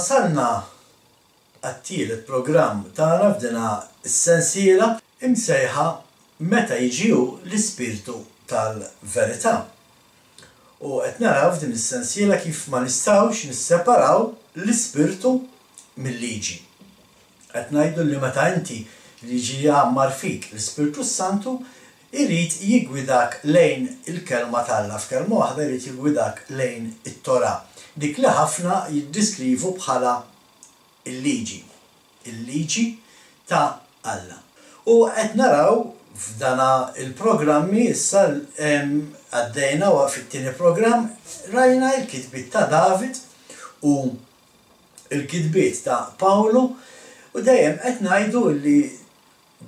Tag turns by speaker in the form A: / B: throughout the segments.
A: wasalna għat-tielet programm tagħna f'dina s-sensiela imsejħa meta jiġu l-ispirtu tal-verità. U qed naraw f'din is-sensiela kif ma nistgħux nisseparaw l-ispirtu mill-liġi. Qed ngħidu li meta inti liġi jgħammar fik l-Ispirtu Santu irid jiggwidak lejn il-kelma tal-Alla, f'kelma waħda irid jiggwidak lejn it-Torah. Dik li ħafna jiddiskrivu bħala il-liġi. Il-liġi ta' Alla. U qed naraw f'dana il-programmi issa għaddejna fit-tieni programm rajna l-kitbiet ta' David u l-kitbiet ta' Pawlu u dejjem qed ngħidu li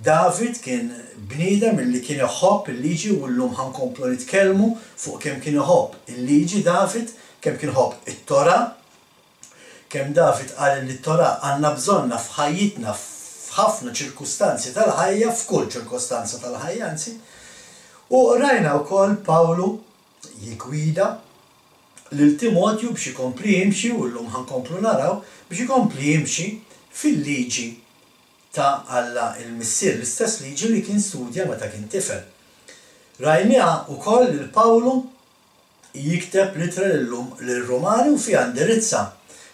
A: David kien bniedem li kien iħobb il-liġi u llum ħankomplu nitkellmu fuq kemm kien iħobb il-liġi David, kemm kien iħobb it-Torah, kemm David qal li t-Torah għandna bżonna f'ħajjitna f'ħafna ċirkustanzi tal-ħajja, f'kull ċirkustanza tal-ħajja anzi. U rajna wkoll Pawlu jiggwida lil Timotju biex ikompli jimxi u llum ħankomplu naraw biex ikompli jimxi fil-liġi ta' Alla il-missier, l-istess liġi li kien studja meta kien tifel. Rajniha wkoll lil Pawlu jikteb litra lill-Rumani u fiha indirizza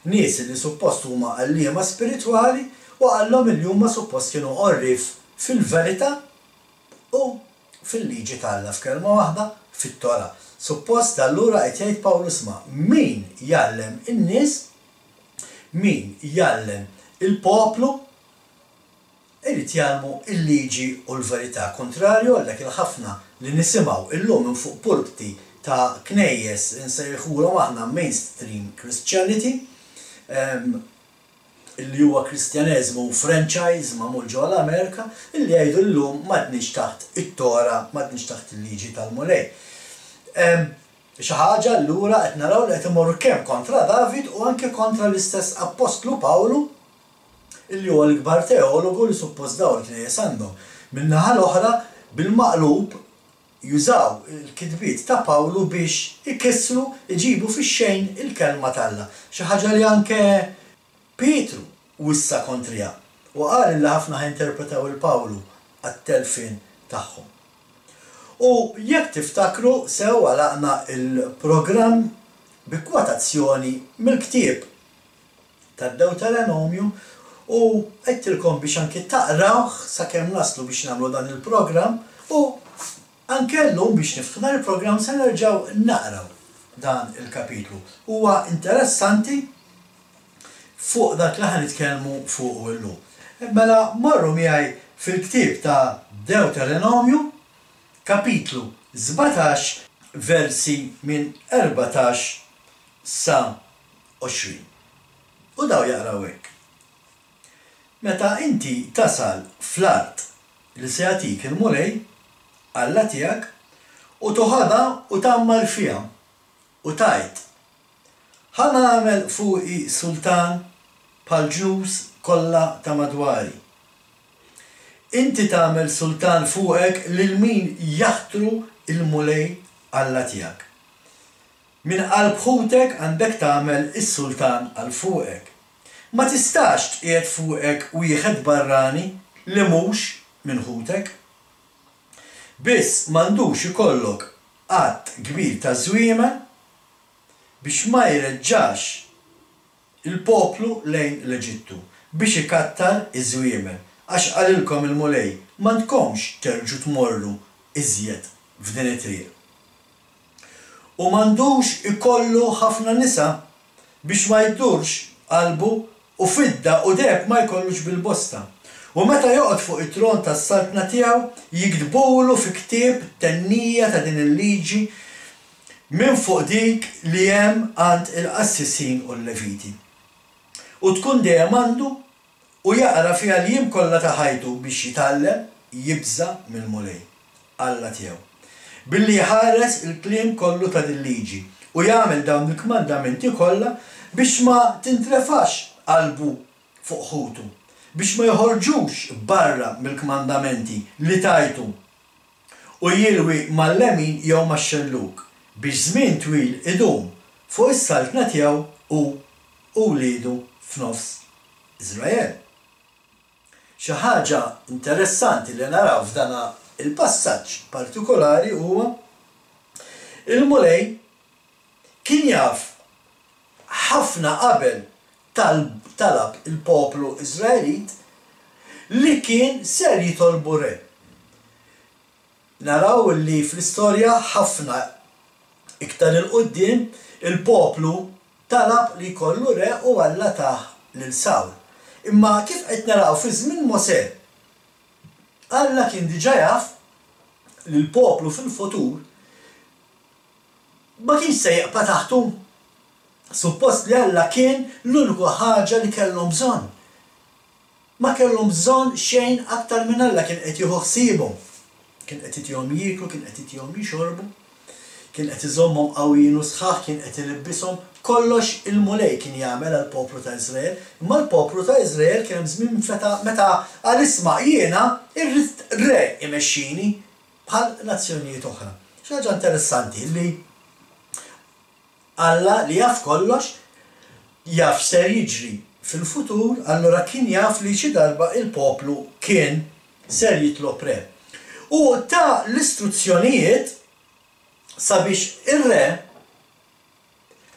A: nies li suppost huma għalliema spiritwali u għallhom li huma suppost kienu qorrif fil-verità u fil-liġi ta' Alla f'kelma waħda fit-Torah. Suppost allura qed jgħid Pawlu isma' min jgħallem in-nies, min jgħallem il-poplu irid jgħallmu il-liġi u l-verità. Kontrarju għal dak il-ħafna li nisimgħu illum minn fuq pulpti ta' knejjes nsejħulhom aħna mainstream Christianity, illi huwa Kristjaneżmu franchise magħmul ġewwa l-Amerika, illi jgħidu llum m'għadniex taħt it-Torah, m'għadniex taħt il-liġi tal-Mulej. Xi ħaġa allura qed naraw li qed imorru kemm kontra David u anke kontra l-istess Apostlu Pawlu illi huwa l-ikbar teologu li suppost dawn il-knejjes għandhom. Min-naħa l-oħra bil-maqlub jużaw il-kitbiet ta' Pawlu biex ikissru iġibu fix-xejn il-kelma tal-Alla. Xi ħaġa li anke Pietru wissa kontrija u qal li ħafna ħinterpretaw il-Pawlu għat-telfin tagħhom. U jekk tiftakru sew għalaqna il-programm bi kwotazzjoni mill-ktieb tad-Deuteronomju u għedtilkom biex anke taqrawh sakemm naslu biex nagħmlu dan il-programm u anke llum biex niftħu dan il-programm se nerġgħu naqraw dan il-kapitlu. Huwa interessanti fuq dak li ħanitkellmu fuq illum. Mela marru miegħi fil-ktieb ta' Deuteronomju kapitlu 17 versi minn 14 sa 20. U daw jaqraw hekk. Meta inti tasal fl-art li se jagħtik il-mulej Alla tiegħek u toħodha u tagħmel fiha u tajt ħa nagħmel fuqi sultan bħall-ġnus kollha ta' madwari. Inti tagħmel sultan fuqek lil min jaħtru il-mulej Alla tiegħek. Min qalb ħutek għandek tagħmel is-sultan għal fuqek. Ma tistax tqiegħed fuqek wieħed barrani li mhux minn ħutek. Biss m'għandux ikollok qatt kbir ta' żwiemel biex ma jreġġax il-poplu lejn l-Eġittu biex ikattar iż-żwiemel għax qalilkom il-mulej m'għandkomx terġu tmorru iżjed f'din it-triq. U m'għandux ikollu ħafna nisa biex ma jdurx qalbu u fidda u deb ma jkollux bil-bosta. U meta joqgħod fuq it-tron tas-saltna tiegħu jikdbulu fi ktieb tennija ta' din il-liġi minn fuq dik li hemm għand il-qassisin u l-Leviti. U tkun dejjem għandu u jaqra fiha l-jiem kollha ta' ħajtu biex jitgħallem jibża mill-mulej Alla tiegħu. Billi jħares il-kliem kollu ta' din liġi u jagħmel dawn il-kmandamenti kollha biex ma tintrefax qalbu fuq ħutu, biex ma joħorġux barra mill-kmandamenti li tajtu u jilwi mal-lemin jew max-xelluk biex żmien twil idum fuq is-saltna tiegħu u wliedu f'nofs Iżrael. Xi ħaġa interessanti li naraw f'dana il-passaġġ partikolari huwa il-Mulej kien jaf ħafna qabel talab il-poplu Iżraelit li kien ser jitolbu re. Naraw li fl-istorja ħafna iktar il-qoddim il-poplu talab li jkollu re u Alla taħ lil Sawl. Imma kif qed naraw fi żmien Mosè, Alla kien diġà jaf li l-poplu fil-futur ma kienx se jaqpa' taħtu. Suppost li Alla kien l-uniku ħaġa li kellhom bżonn. Ma kellhom bżonn xejn aktar minn Alla kien qed jieħu ħsiebhom. Kien qed itihom jieklu, kien qed itihom jixorbu, kien qed iżommhom qawwijin u sħaħ, kien qed ilibbishom kollox il-Mulej kien jagħmel għall-poplu ta' Iżrael, imma l-poplu ta' Iżrael kien hemm żmien meta qal isma' jiena irrid re imexxini bħal nazzjonijiet oħra. Xi ħaġa interessanti li Alla li jaf kollox, jaf ser jiġri fil-futur, allura kien jaf li xi darba il-poplu kien ser jitlob re. U ta' l-istruzzjonijiet sabiex ir-re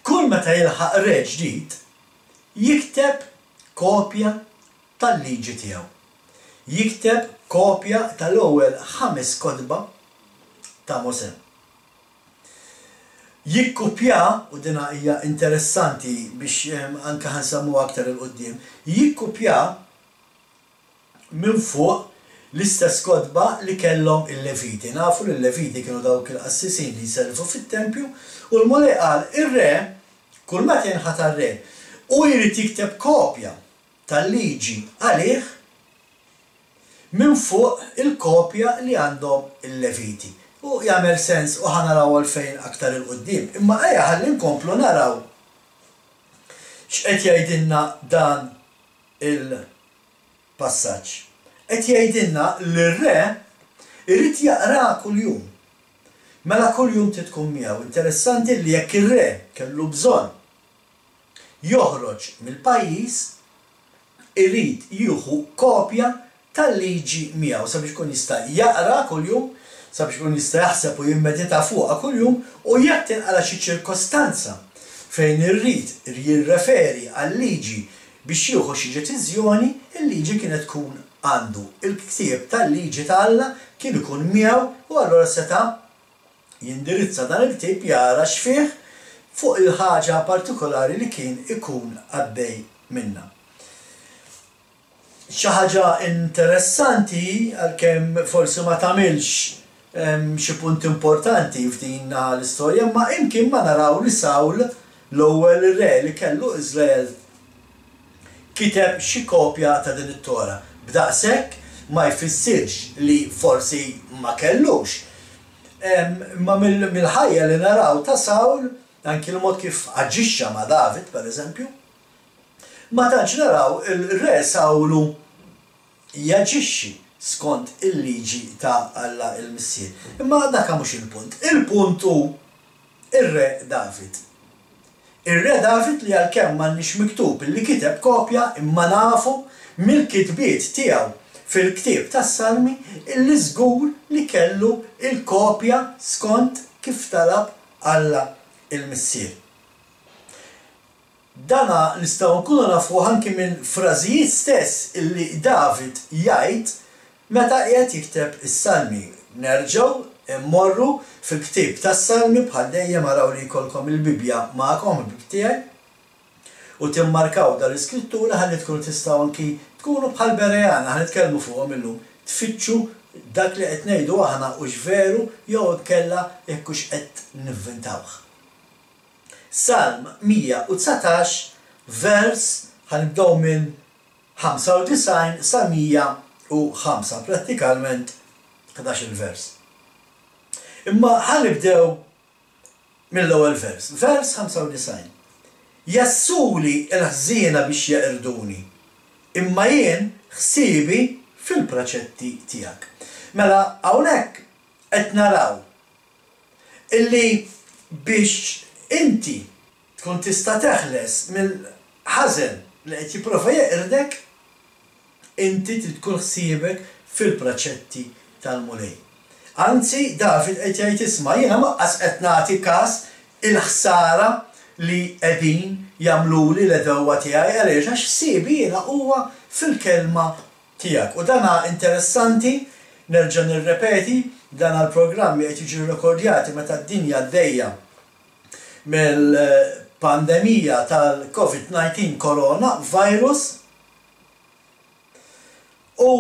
A: kull meta jilħaq re ġdid jikteb kopja tal-liġi tiegħu. Jikteb kopja tal-ewwel 5 kotba ta' Mosè. Jikkupja, u dina hija interessanti biex anke ħansammu aktar il-qudiem, jikkupja minn fuq l-istess kotba li kellhom il-Leviti. Nafu li l-Leviti kienu dawk il-qassisin li jservu fit-tempju u l-Mulej qal ir-re kull meta jinħat ar-re u jrid jikteb kopja tal-liġi għalih minn fuq il-kopja li għandhom il-Leviti. U jagħmel sens u ħanaraw għalfejn aktar il-qudiem. Imma ejja ħalli nkomplu naraw x'qed jgħidilna dan il-passaġġ. Qed jgħidilna li r-re irid jaqra kuljum. Mela kuljum tkun miegħu. Interessanti li jekk ir-re kellu bżonn joħroġ mill-pajjiż irid jieħu kopja tal-liġi miegħu sabiex ikun jista' jaqra kuljum, sabiex ikun jista' jaħseb u jimmedita fuqha kuljum u jekk tinqala xi ċirkostanza fejn irrid jirreferi għal-liġi biex jieħu xi deċiżjoni, il-liġi kienet tkun għandu. Il-ktieb tal-liġi ta' Alla kien ikun miegħu u allura seta' jindirizza dan il-ktieb jara x'fih fuq il-ħaġa partikolari li kien ikun għaddej minnha. Xi ħaġa interessanti għalkemm forsi ma tagħmilx xi punt importanti f'din l-istorja, ma imkien ma naraw li Sawl l-ewwel re li kellu Iżrael kiteb xi kopja ta' din it-Tora. B'daqshekk ma jfissirx li forsi ma kellux. Ma mill-ħajja li naraw ta' Sawl, anki l-mod kif aġixxa ma' David, pereżempju, ma tantx naraw il-re Sawlu jaġixxi skont il-liġi ta' Alla il-Missier. Imma dak mhux il-punt. Il-punt hu ir-re David. Ir-re David li għalkemm m'għandniex miktub li kiteb kopja imma nafu mill-kitbiet tiegħu fil-ktieb tas-Salmi illi żgur li kellu il-kopja skont kif talab Alla il-Missier. Dana nistgħu nkunu nafu anki minn frażijiet stess illi David jgħid meta qiegħed jikteb is-Salmi. Nerġgħu immorru fil-ktieb tas-Salmi bħal dejjem araw li jkollkom il-Bibja magħkom il-Bib tiegħi u timmarkaw dal-iskrittura ħalli tkunu tistgħu anki tkunu bħal Berejana ħalli nitkellmu fuqhom illum. Tfittxu dak li qed ngħidu aħna hux veru jew inkella jekk hux qed nivvintawh. Salm 119 vers ħanibdew minn 95 sa 105 prattikalment 11 vers. Imma ħanibdew mill-ewwel vers. Vers 95. Jassuli l-ħżiena biex jaqrduni, imma jien ħsiebi fil-praċetti tiegħek. Mela hawnhekk qed naraw illi biex inti tkun tista' teħles mill-ħażen li qed jipprova jeqrdek inti trid tkun ħsiebek fil-praċetti tal-mulej. Anzi, David qed jgħid isma' jiena maqqas qed nagħti każ il-ħsara li qegħdin jagħmluli l-edewwa tiegħi għaliex għax ħsiebi jiena huwa fil-kelma tiegħek. U dana interessanti, nerġa' nirrepeti, dan għall-programmi qed jiġu rekordjati meta d-dinja għaddejja mill-pandemija tal-COVID-19 corona virus. U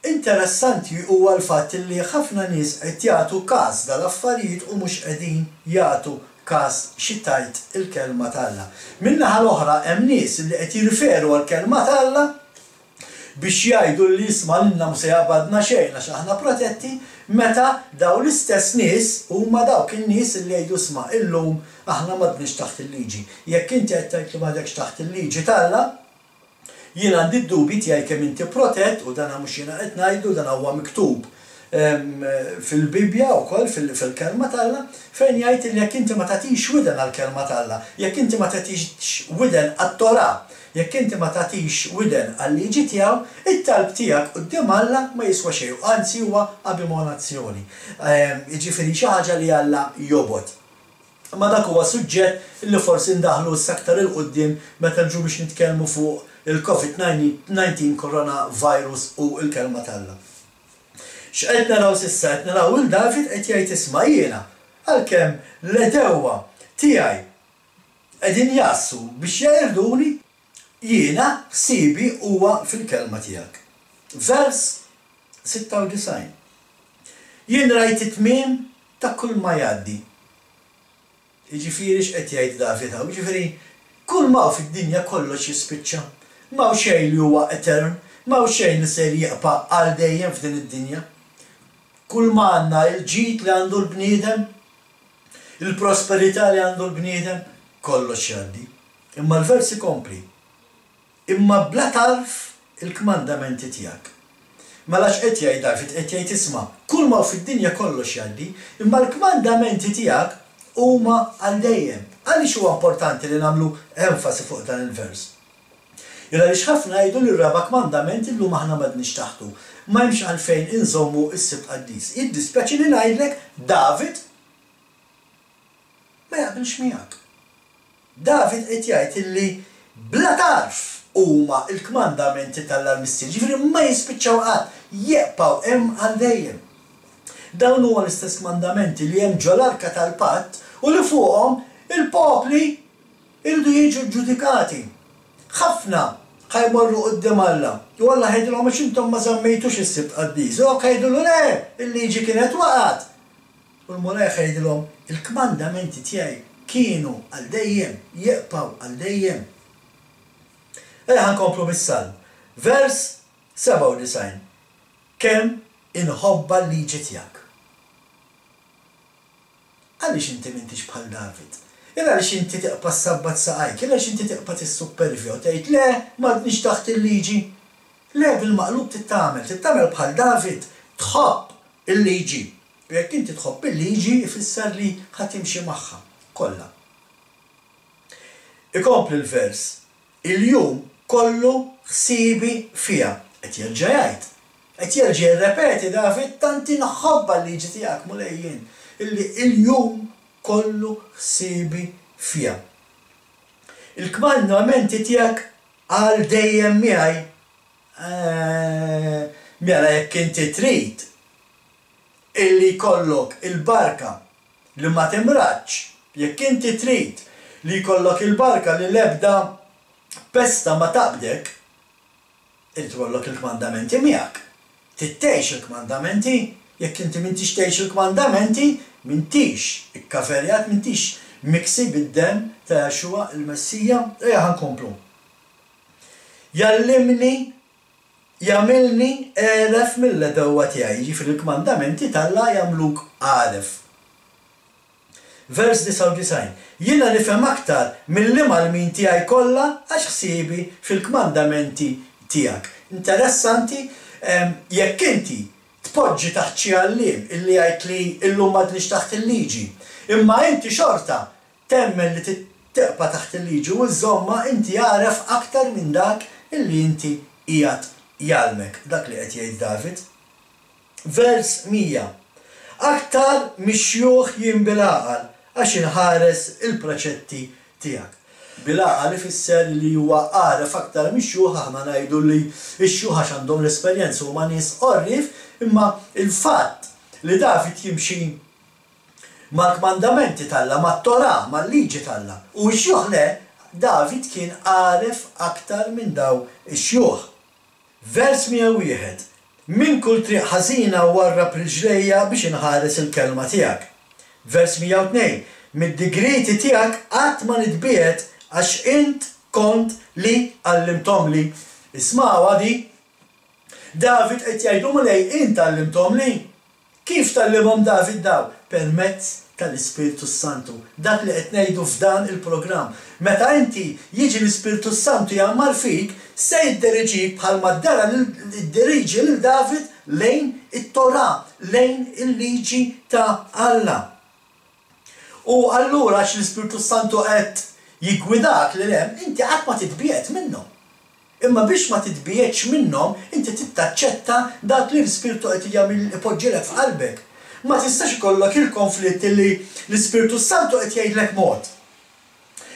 A: interessanti huwa l-fatt li ħafna nies qed jagħtu każ dal-affarijiet u mhux qegħdin jagħtu każ xi tajt il-kelma t'Alla. Min-naħa l-oħra hemm nies li qed jirriferu għall-kelma t'Alla biex jgħidu li jisma' lilna mhux se jaqbadna xejn għax aħna protetti, meta daw l-istess nies huma dawk in-nies li jgħidu isma' illum aħna m'għadniex taħt il-liġi. Jekk inti qed tgħid li m'għadekx taħt il-liġi t'Alla, jien għandi d-dubi tiegħi kemm inti protett u dan mhux jiena qed ngħidu dan huwa miktub fil-Bibja wkoll fil-kelma t'Alla fejn jgħid li jekk inti ma tagħtix widen għall-kelma t'Alla, jekk inti ma tagħtix widen għat-Torah, jekk inti ma tagħtix widen għal-liġi tiegħu, it-talb tiegħek quddiem Alla ma jiswa xejn, anzi huwa abimonazzjoni. Jiġifieri xi ħaġa li Alla jobod. Ma dak huwa suġġett li forsi ndaħlu s-aktar il-qudiem meta nġu biex nitkellmu fuq il-COVID-19 coronavirus u l-kelma t'Alla. X'qed naraw s'issa qed naraw il-David qed jgħid isma' jiena għalkemm l-edewwa tiegħi qegħdin jassu biex jeqrduni jiena ħsiebi huwa fil-kelma tiegħek. Vers 96. Jien rajt it-tmiem ta' kull ma jgħaddi. Jiġifieri x'qed jgħid David hawn, jiġifieri kull ma fid-dinja kollox jispiċċa. M'hawn xejn li huwa etern, m'hawn xejn li se jieqpa' għal dejjem f'din id-dinja. Kull ma għandna il-ġid li għandu l-bniedem, il-prosperità li għandu l-bniedem, kollox jgħaddi. Imma l-vers ikompli. Imma bla tarf il-kmandamenti tiegħek. Mela x'qed jgħid David qed jgħid isma' kull ma fid-dinja kollox jgħaddi, imma l-kmandamenti tiegħek huma għal dejjem. Għaliex huwa importanti li nagħmlu enfasi fuq dan il-vers? Għaliex ħafna jgħidu li r-raba' kmandament illum aħna m'għadniex taħtu. Ma hemmx għalfejn inżommu s-sibt qaddis. Jiddispjaċi li ngħidlek David ma jaqbilx miegħek. David qed jgħid illi bla tarf huma l-kmandamenti tal-armistier, ġifieri ma jispiċċaw qatt jeqpaw hemm għal dejjem. Dawn huwa l-istess kmandamenti li hemm ġol-arka tal-Patt u li fuqhom il-popli irdu jiġu ġġudikati. Ħafna ħajmorru quddiem Alla. U Alla ħajdilhom għax intom ma żammejtux is-sibt qaddis. U ħajdilhom le, il-liġi kienet waqgħet. U l-mulej ħajdilhom il-kmandamenti tiegħi kienu għal dejjem, jeqpaw għal dejjem. Ħankomplu bis-salm. Vers 97. Kemm inħobba l-liġi tiegħek. Għaliex inti m'intix bħal David? Għaliex inti tiqpa s-sabbat saqajk, għaliex inti tiqpa t-supervju, tgħid le, m'għadniex taħt il-liġi. Le, bil-maqlub tittamel bħal David, tħobb il-liġi. U jekk inti tħobb il-liġi, ifisser li ħatimxi magħha kollha. Ikompli l-vers. Il-jum kollu ħsiebi fiha. Qed jerġa' jgħid. Qed jerġa' jirrepeti David tant inħobba l-liġi tiegħek mulejjin. Illi il-jum kollu ħsiebi fiha. Il-kmandamenti tiegħek għal dejjem miegħi. Mela jekk inti trid illi jkollok il-barka li ma timraċ, jekk inti trid li jkollok il-barka li l-ebda pesta ma taqbdek, irid tkollok il-kmandamenti miegħek. Tittejx il-kmandamenti, jekk inti m'intix tgħix il-kmandamenti, m'intix ikkaferjat, m'intix miksi bid-dem ta' Jexua il-Messija, ħankomplu. Jallimni, jagħmilni għaref mill-edewwa tiegħi, jiġifieri il-kmandamenti t'Alla jagħmluk għaref. Vers 99. Jiena nifhem aktar mill-li mal-min tiegħi kollha għax ħsiebi fil-kmandamenti tiegħek. Interessanti, jekk inti tpoġġi taħt xi għalliem illi jgħid li illum m'għadniex taħt il-liġi, imma inti xorta temmen li teqpa' taħt il-liġi u żomma inti għaref aktar minn dak illi inti qiegħed jgħalmek. Dak li qed jgħid David. Vers 100. Aktar mix-xjuħ jien bil-għaqal għax inħares il-preċetti tiegħek. Bil-għaqal ifisser li huwa għaref aktar mix-xjuħ, aħna ngħidu li x-xjuħ għax għandhom l-esperjenza huma nies qorrif, imma il-fatt li David jimxi mal-kmandamenti talla, mat-Torah, mal-liġi talla. U x-xjuħ le, David kien għaref aktar minn daw ix-xjuħ. Vers 101. Min kull triq ħażina warrab riġlejja biex inħares il-kelma tiegħek. Vers 102. Mid-digriti tiegħek qatt ma nitbiet għax int kont li għallimtom li. Isma'u għadi. David qed jgħidu lej int għallimtom li. Kif tallimhom David daw? Permezz tal-Ispiritu Santu. Dak li qed ngħidu f'dan il-programm. Meta inti jiġi l-Ispiritu Santu jagħmar fik, se jiddiriġik bħalma ddara iddiriġi lil David lejn it-Torah, lejn il-liġi ta' Alla. U allura għax l-Ispiritu Santu qed jigwidak lil hemm, inti qatt ma titbiet minnhom. Imma biex ma titbietx minnhom, inti tittaċċetta dak li l-Ispiritu qed jagħmel ipoġġilek f'qalbek. Ma tistax ikollok il-konflitt li l-Ispiritu Santu qed jgħidlek mod.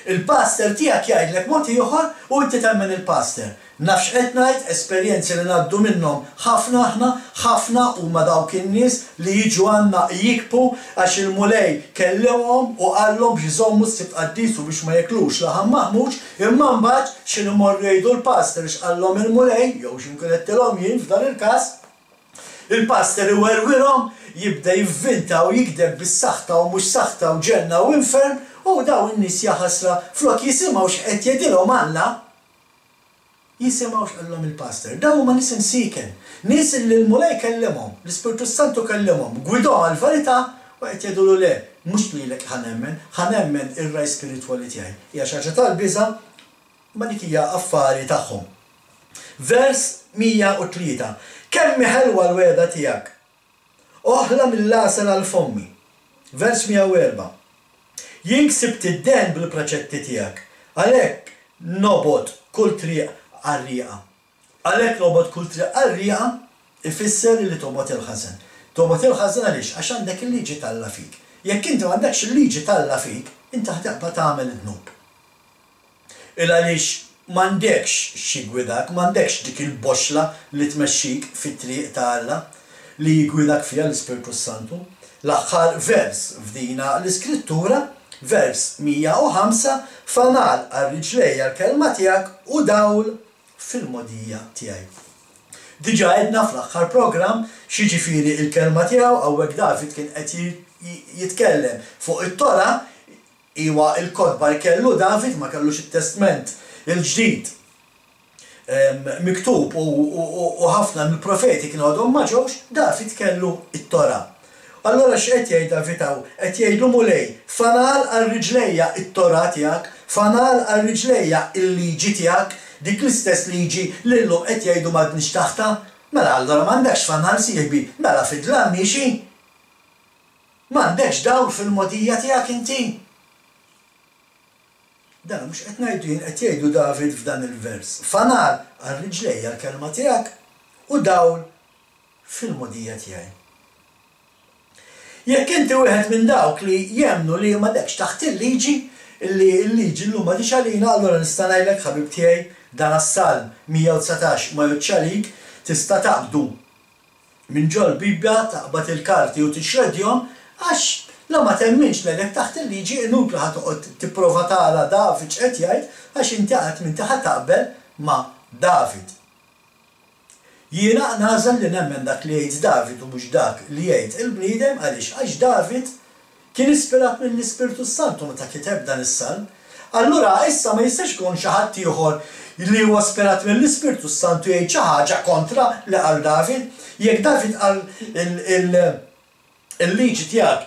A: Il-pastor tiegħek jgħidlek mod ieħor u inti temmen il-pastor. Nafx qed ngħid esperjenzi li ngħaddu minnhom ħafna aħna, ħafna huma dawk in-nies li jiġu għandna jikbu għax il-mulej kellimhom u qallhom biex iżommu s-sibt qaddisu biex ma jeklux laħam maħmux, imma mbagħad x'inhu morru jgħidu l-pastor x'qallhom il-mulej, jew x'inkun qedtilhom jien f'dan il-każ. Il-pastor iwerwirhom jibda jivvinta u jikdeb bis-saħta u mhux saħta u ġenna u infern u daw in-nies jaħasra flok jisimgħu x'qed jgħidilhom Alla. Jisimgħu x'qallhom il-pastor. Daw huma nies insiken, nies li l-mulej kellimhom, l-Ispiritu Santu kellimhom, gwidhom għall-verità u qed jgħidulu le, mhux lilek ħanemmen ir-raj spiritwali tiegħi. Hija xi ħaġa tal-biża' ma dik hija affari tagħhom. Vers 103. Kemm ħelwa l-wegħda tiegħek. Oħla mill-lasel għal-fommi. Vers 104. Jien ksibt id-den bil-preċetti tiegħek. Għalhekk nobod kull triq għarrieqa. Għalhekk nobod kull triq għarrieqa ifisser li tobod il-ħażen. Tobod il-ħażen għaliex għax għandek il-liġi talla fik. Jekk inti m'għandekx il-liġi talla fik, inti ħtaqbad tagħmel id-dnub. Għaliex m'għandekx xi gwidak, m'għandekx dik il-boxla li tmexxik fit-triq ta' Alla li jgwidak fija l-Ispiritu Santu. L-aħħar vers f'dina l-iskrittura, vers 105, fanal għal-riġlejja l-kelma tiegħek u dawl fil-modija tiegħi. Diġà għedna fl-aħħar programm x'jiġifieri il-kelma tiegħu hawnhekk David kien qed jitkellem fuq it-Torah, iwa il-kodba li kellu David ma kellux it-Testament il-ġdid miktub u ħafna mill-profeti kienu għadhom ma ġewx, David kellu it-Torah. Allora x'qed jgħid David hawn? Qed jgħidu mulej, fanal għal-riġlejja it-Torah tiegħek, fanal għal-riġlejja il-liġi tiegħek, dik l-istess liġi li llum qed jgħidu m'għadniex taħta, mela allura m'għandekx fanal sieħbi, mela fid-dlam miexi. M'għandekx dawl fil-modija tiegħek inti. Dan mhux qed ngħidu jien qed jgħidu David f'dan il-vers. Fanal għal-riġlejja l-kelma tiegħek u dawl fil-modija tiegħi. Jekk inti wieħed minn dawk li jemnu li m'għandekx taħt il-liġi, il-liġi llum ma tix għalina, allura nista' ngħidlek ħabib tiegħi dan as-Salm 119 ma jgħidx tista' taqbdu minn ġol Bibja taqbad il-karti u tixreddihom għax la ma temminx lek taħt il-liġi inutli ħatoqgħod tipprova tara David x'qed jgħid għax inti qatt minn taħt taqbel ma' David. Jiena nażel li nemmen dak li jgħid David u mhux dak li jgħid il-bniedem għax David kien ispirat mill-Ispiritu Santu meta kiteb dan is-Salm. Allura issa ma jistax ikun xi ħadd ieħor li huwa ispirat mill-Ispiritu Santu jgħid xi ħaġa kontra li qal David. Jekk David qal il-liġi tiegħek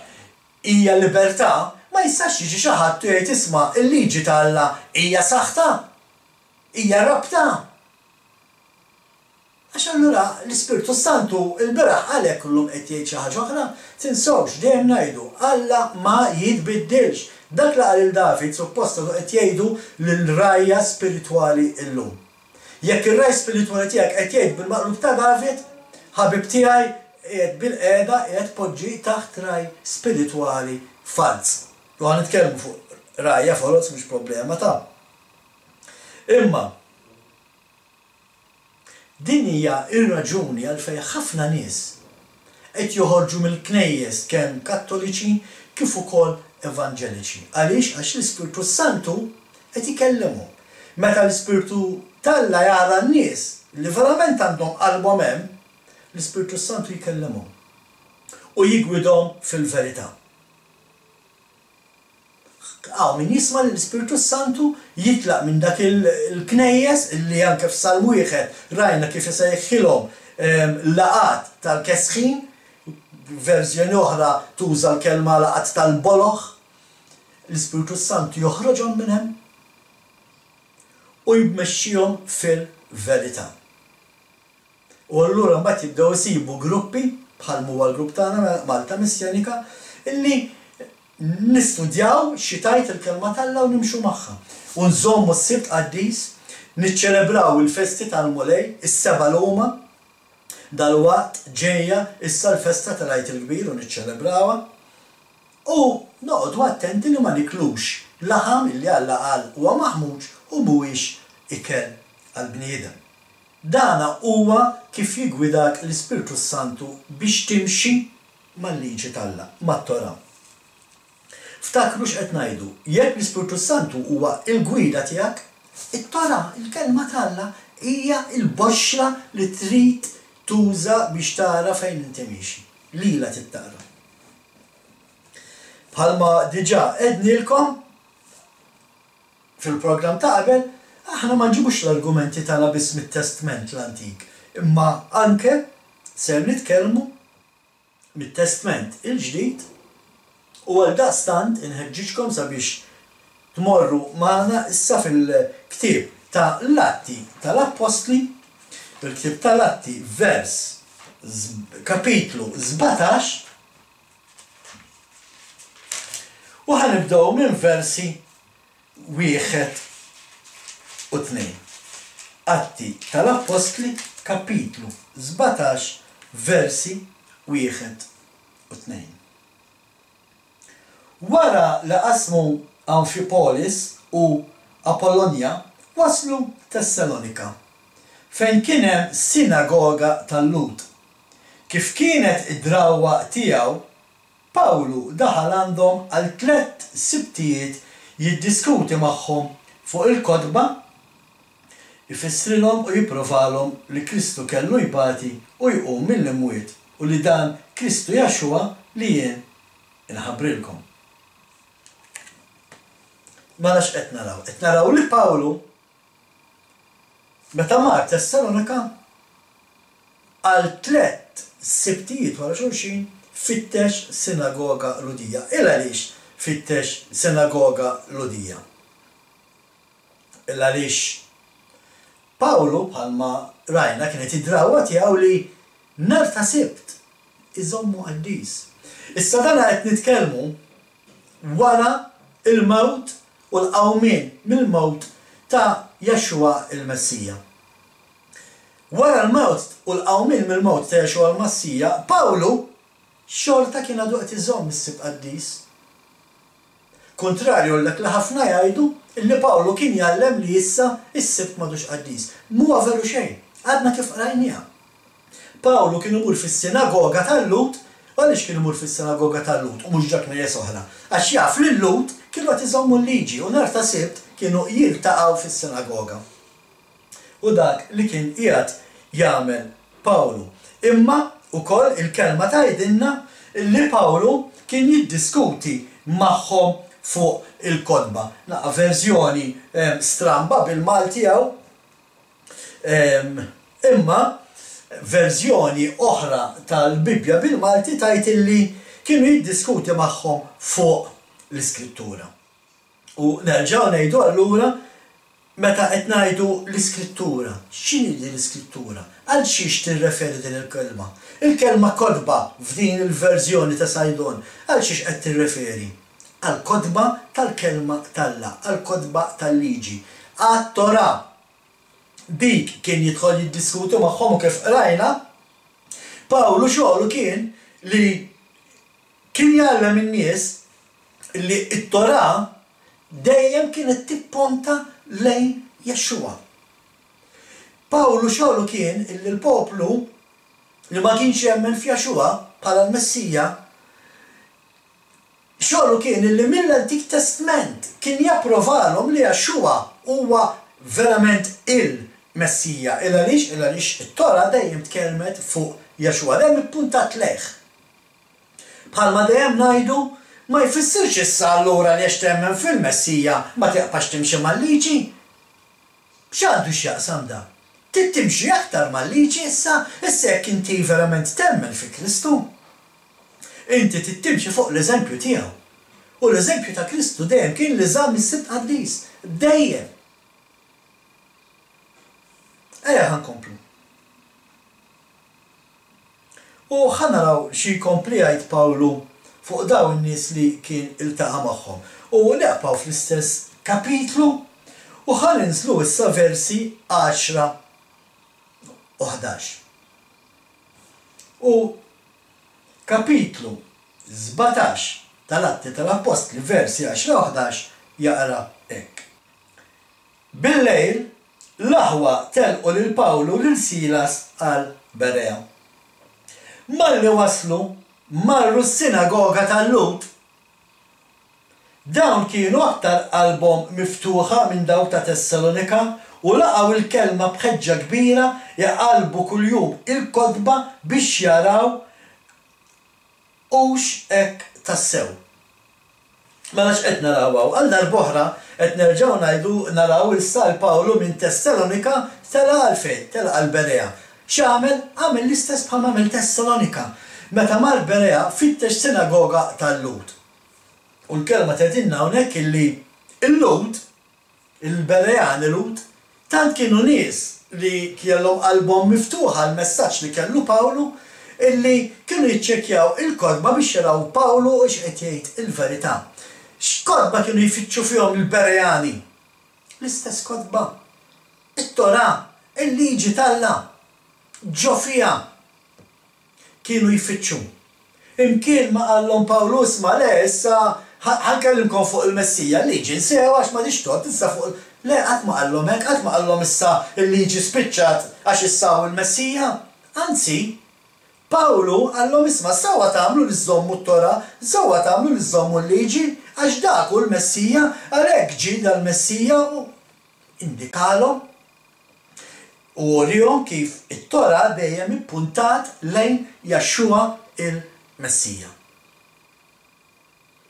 A: hija libertà, ma jistax jiġi xi ħadd jgħid isma' il-liġi ta' Alla hija saħta, hija rabta. Għax allura l-Ispiritu Santu il-beraħ għalhekk kullhom qed jgħid xi ħaġa oħra, tinsewx dejjem ngħidu Alla ma jitbiddilx. Dak li qal il-David supposta qed jgħidu lill-rajja spiritwali llum. Jekk ir-raj spiritwali tiegħek qed jgħid bil-maqlub ta' David, ħabib tiegħi qiegħed bil-qiegħda qiegħed poġġi taħt raj spiritwali fals. U ħanitkellmu fuq rajja folos mhux problema ta'. Imma din hija ir-raġuni għalfejn ħafna nies qed joħorġu mill-knejjes kemm Kattoliċi kif ukoll Evanġeliċi. Għaliex għax l-Ispirtu Santu qed ikellimhom. Meta l-Ispirtu Talla jara n-nies li verament għandhom qalbhom hemm, l-Ispirtu Santu jkellimhom u jigwidhom fil-verità. Min jisma' l-Ispirtu Santu jitlaq minn dak il-knejjes illi anke f'Salmu wieħed rajna kif isejħilhom laqat tal-kesħin, verżjoni oħra tuża l-kelma laqat tal-boloħ, l-Ispirtu Santu joħroġhom minn hemm u jmexxihom fil-verità. U allura mbagħad jibdew isibu gruppi bħal huwa l-grupp tagħna Malta Missjanika illi nistudjaw xi tajt il-kelma Talla u nimxu magħha. U nżommu s-Sibt Qaddis, niċċelebraw il-festi tal-Mulej, is-seba' l-huma, dalwaqt ġejja issa l-festa tal-Għid il-Kbir u niċċelebrawha. U noqgħdu attenti li ma niklux laħam illi Alla qal huwa maħmuġ u mhuwiex ikel għall-bniedem. Dana huwa kif jigwidak l-Ispirtu Santu biex timxi mal-liġi Talla, mat-Tora. Ftakru x'qed ngħidu, jekk l-Ispirtu Santu huwa l-gwida tiegħek, it-Tora, il-kelma Talla hija l-boxra li trid tuża biex tara fejn inti miexi. Lila tittara. Bħalma diġà qednilkom fil-programm ta' qabel, aħna ma nġibux l-argumenti tagħna biss mit-Testament l-Antik, imma anke ser nitkellmu mit-Testament il-Ġdid u għaldaqstant inħeġġiġkom sabiex tmorru magħna issa fil-ktieb ta' l-Atti tal-Apostli, il-ktieb tal-Atti vers kapitlu 17 u ħanibdew minn versi 1 u 2. Atti tal-Apostli kapitlu 17 versi 1 u 2. Wara li qasmu Amfipolis u Apollonia waslu Tessalonika, fejn kien hemm sinagoga tal-Lut. Kif kienet id-drawwa tiegħu, Pawlu daħal għandhom għal 3 sibtijiet jiddiskuti magħhom fuq il-kotba, ifissrilhom u jippruvalhom li Kristu kellu jbati u jqum mill-imwiet u li dan Kristu Jaxwa li jien inħabbrilkom. Ma nafx qed naraw. Qed naraw li Pawlu meta mar Tessalonika għal 3 sibtijiet wara xulxin fittex sinagoga Ludija. Għaliex fittex sinagoga Ludija? Għaliex Pawlu bħalma rajna kienet id-drawwa tiegħu li nhar ta' Sibt iżommu qaddis. Issa dan qed nitkellmu wara il-mewt u l-qawmien mill-mewt ta' Jaxwa il-Messija. Wara l-mewt u l-qawmien mill-mewt ta' Jaxwa il-Messija, Pawlu xorta kien għadu qed iżomm is-Sibt Qaddis. Kontrarju l-dak li ħafna jgħidu illi Pawlu kien jgħallem li issa is-Sibt m'għadux qaddis. Mhuwa veru xejn, għadna kif qrajniha. Pawlu kien imur fis-sinagoga tal-Lut, għaliex kien imur fis-sinagoga tal-Lut u mhux dak nies oħra. Għax jaf li l-Lut kienu qed iżommu l-liġi u nhar ta' Sibt kienu jiltaqgħu fis-sinagoga. U dak li kien qiegħed jagħmel Pawlu. Imma ukoll il-kelma tgħidilna li Pawlu kien jiddiskuti magħhom fuq il-kotba. Naqa' verżjoni stramba bil-Malti tiegħu, imma verżjoni oħra tal-Bibja bil-Malti tgħid illi kienu jiddiskuti magħhom fuq l-Iskrittura. U nerġgħu ngħidu allura meta qed ngħidu l-Iskrittura, x'inhi din l-Iskrittura? Għal xiex tirreferi din il-kelma? Il-kelma kotba f'din il-verżjoni ta' Sajdon, għal xiex qed tirreferi? għal-kodba tal-kelma tal-la, għal-kodba tal-liġi. Għat-Tora dik kien jidħol jiddiskutu magħhom kif rajna, Pawlu xogħlu kien li kien jgħallem in-nies li t-Tora dejjem kienet tipponta lejn Jexxua. Pawlu xogħlu kien li l-poplu li ma kienx jemmen f'Jexxua bħala l-Messija, xogħlu kien li mill-Antik Testament kien japprovalhom li Jexxua huwa verament il-Messija. Għaliex it-Tora dejjem tkellmet fuq Jexxua, dejjem ippuntat lejh. Bħalma dejjem ngħidu ma jfissirx issa allura li temmen fil-Messija ma teqpax timxi mal-liġi. X'għandu x'jaqsam da? Timxi aktar mal-liġi issa jekk inti verament temmen fi Kristu. Inti timxi fuq l-eżempju tiegħu. U l-eżempju ta' Kristu dejjem kien li żamm is-Sibt Qaddies. Dejjem. Ejja ħankomplu. U ħanaraw xi jkompli jgħid Pawlu fuq dawn in-nies li kien iltaqa' magħhom. U neqpaw fl-istess kapitlu u ħaninżlu issa versi 10 u 11. U kapitlu 17 tal-Atti tal-Apostli versi 10 u 11 jaqra hekk. Bil-lejl l-aħwa telqu lil Pawlu lil Silas għal Berea. Malli waslu marru s-sinagoga tal-Lut. Dawn kienu aktar qalbhom miftuħa minn dawk ta' Tessalonika u laqgħu il-kelma b'ħeġġa kbira jaqalbu kuljum il-kodba biex jaraw hux hekk tassew. Mela x'qed narawha għal darb'oħra qed nerġgħu ngħidu naraw il-sal Pawlu minn Tessalonika tela għalfejn, tela għal Berea. X'għamel? Għamel l-istess bħalma għamel Tessalonika. Meta mar Berea fittex sinagoga tal-Lut. U l-kelma tgħidilna hawnhekk illi il-Lut, il-Bereani Lut, tant kienu nies li kellhom qalbhom miftuħa l-messaġġ li kellu Pawlu illi kienu jiċċekkjaw il-kodba biex jaraw Pawlu u x'qed jgħid il-verità. X'kodba kienu jfittxu fihom il-Bereani? L-istess kodba. It-Tora, il-liġi tal-la, ġo fiha kienu jfittxu. Imkien ma qallhom Pawlu isma' le issa ħankellimkom fuq il-Messija, liġi nsew għax ma tixtod issa fuq le qatt ma qallhom hekk, qatt ma qallhom issa il-liġi spiċċat għax issaw il-Messija. Anzi, Pawlu qallhom isma' sewwa tagħmlu li żommu t-Tora, sewwa tagħmlu li żommu l-liġi għax dak hu l-Messija, għalhekk ġie dal-Messija u indikalhom u urihom kif it-Tora dejjem ippuntat lejn Jexxua il-Messija.